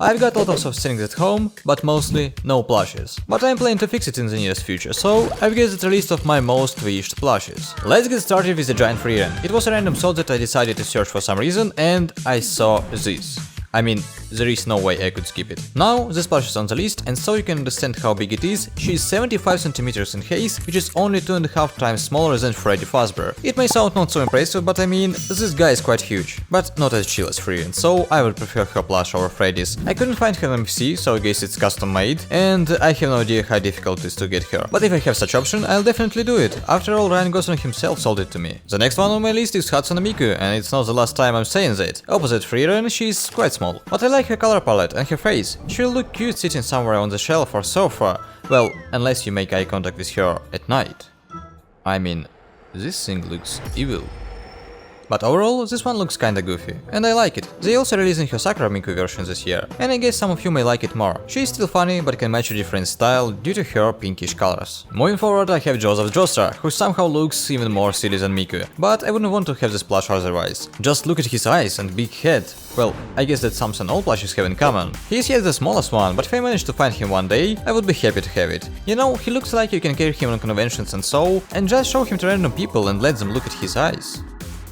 I've got a lot of soft settings at home, but mostly no plushes. But I'm planning to fix it in the nearest future, so I've guessed a list of my most wished plushes. Let's get started with the giant Frieren. It was a random thought that I decided to search for some reason, and I saw this. I mean, there is no way I could skip it. Now, this plush is on the list, and so you can understand how big it is, she is 75 cm in height, which is only 2.5 times smaller than Freddy Fazbear. It may sound not so impressive, but I mean, this guy is quite huge, but not as chill as Frieren, so I would prefer her plush over Freddy's. I couldn't find her on PC, so I guess it's custom made, and I have no idea how difficult it is to get her. But if I have such option, I'll definitely do it. After all, Ryan Gosling himself sold it to me. The next one on my list is Hatsune Miku, and it's not the last time I'm saying that. Opposite Frieren, she's quite small. But I like her color palette and her face. She'll look cute sitting somewhere on the shelf or sofa. Well, unless you make eye contact with her at night. I mean, this thing looks evil. But overall, this one looks kinda goofy, and I like it. They also releasing her Sakura Miku version this year, and I guess some of you may like it more. She's still funny, but can match a different style due to her pinkish colors. Moving forward, I have Joestar, who somehow looks even more silly than Miku, but I wouldn't want to have this plush otherwise. Just look at his eyes and big head. Well, I guess that's something all plushes have in common. He's yet the smallest one, but if I manage to find him one day, I would be happy to have it. You know, he looks like you can carry him on conventions and so, and just show him to random people and let them look at his eyes.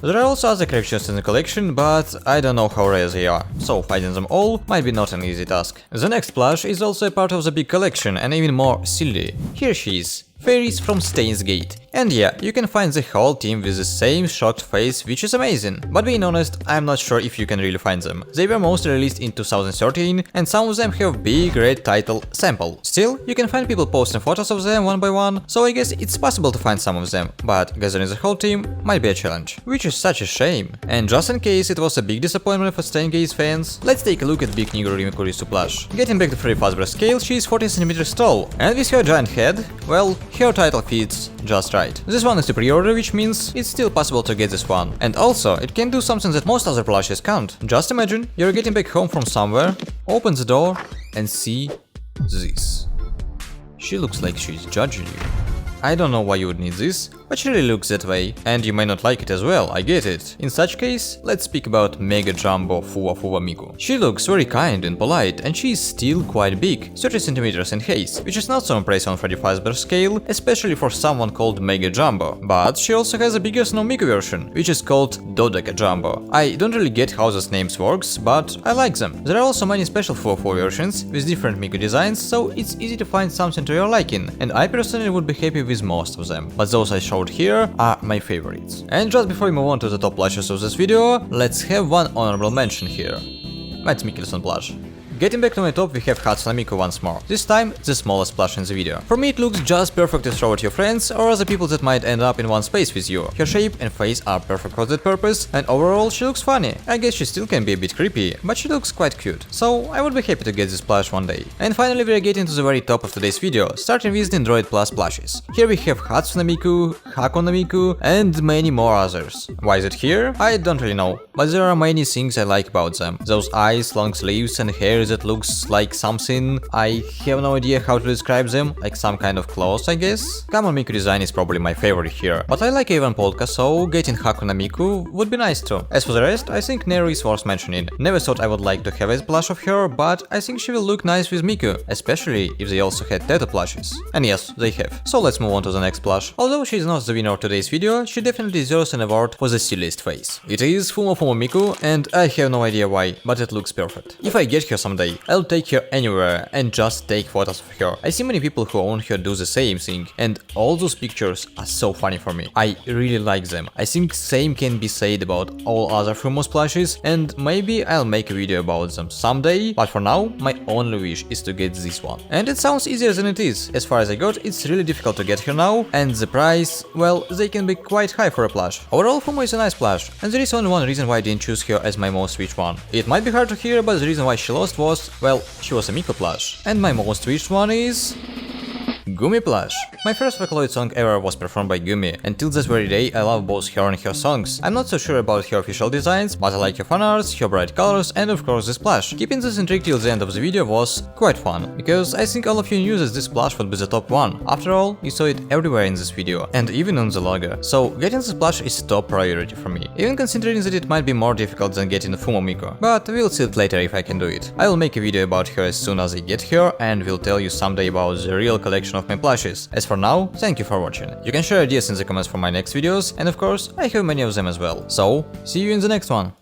There are also other characters in the collection, but I don't know how rare they are, so finding them all might be not an easy task. The next plush is also a part of the big collection and even more silly. Here she is, Faris from Steins Gate. And yeah, you can find the whole team with the same shocked face, which is amazing. But being honest, I'm not sure if you can really find them. They were mostly released in 2013, and some of them have big red title sample. Still, you can find people posting photos of them one by one, so I guess it's possible to find some of them, but gathering the whole team might be a challenge. Which is such a shame. And just in case it was a big disappointment for Steins Gate fans, let's take a look at Big Niguru Kurisu Plush. Getting back to Freddy Fazbear scale, she is 14 cm tall, and with her giant head, well, her title fits just right. This one is a pre-order, which means it's still possible to get this one. And also, it can do something that most other plushes can't. Just imagine, you're getting back home from somewhere, open the door, and see this. She looks like she's judging you. I don't know why you would need this, but she really looks that way, and you may not like it as well, I get it. In such case, let's speak about Mega Jumbo Fuwa Miku. She looks very kind and polite, and she is still quite big, 30 cm in height, which is not so impressive on Freddy Fazbear scale, especially for someone called Mega Jumbo. But she also has a bigger Snow Miku version, which is called Dodeka Jumbo. I don't really get how those names works, but I like them. There are also many special Fuwa versions with different Miku designs, so it's easy to find something to your liking, and I personally would be happy with most of them, but those I showed here are my favorites. And just before we move on to the top plushes of this video, let's have one honorable mention here. That's Mikkelsen plush. Getting back to my top, we have Hatsune Miku once more. This time, the smallest plush in the video. For me, it looks just perfect to throw at your friends or other people that might end up in one space with you. Her shape and face are perfect for that purpose, and overall, she looks funny. I guess she still can be a bit creepy, but she looks quite cute. So, I would be happy to get this plush one day. And finally, we are getting to the very top of today's video, starting with Nendriod Plus plushes. Here we have Hatsune Miku, Hakone Miku, and many more others. Why is it here? I don't really know, but there are many things I like about them. Those eyes, long sleeves, and hair that looks like something. I have no idea how to describe them, like some kind of clothes, I guess. Common Miku design is probably my favorite here, but I like Avon Polka, so getting Hakone Miku would be nice too. As for the rest, I think Nero is worth mentioning. Never thought I would like to have a plush of her, but I think she will look nice with Miku, especially if they also had tattoo plushes. And yes, they have. So let's move on to the next plush. Although she's not the winner of today's video, she definitely deserves an award for the silliest face. It is Fumo Miku, and I have no idea why, but it looks perfect. If I get her someday, I'll take her anywhere and just take photos of her. I see many people who own her do the same thing, and all those pictures are so funny for me. I really like them. I think same can be said about all other Fumo plushes, and maybe I'll make a video about them someday, but for now, my only wish is to get this one. And it sounds easier than it is. As far as I got, it's really difficult to get her now, and the price, well, they can be quite high for a plush. Overall, Fumo is a nice plush, and there is only one reason why I didn't choose her as my most wished one. It might be hard to hear, but the reason why she lost was, well, she was a Miku plush. And my most wished one is... Gumi Plush. My first Vocaloid song ever was performed by Gumi, and till this very day I love both her and her songs. I'm not so sure about her official designs, but I like her fan arts, her bright colors, and of course this plush. Keeping this intrigue till the end of the video was quite fun, because I think all of you knew that this plush would be the top one. After all, you saw it everywhere in this video, and even on the logo. So getting this plush is top priority for me, even considering that it might be more difficult than getting the Fumo Miku. But we'll see it later if I can do it. I will make a video about her as soon as I get her, and will tell you someday about the real collection of my plushes. As for now, thank you for watching. You can share ideas in the comments for my next videos, and of course, I have many of them as well. So, see you in the next one!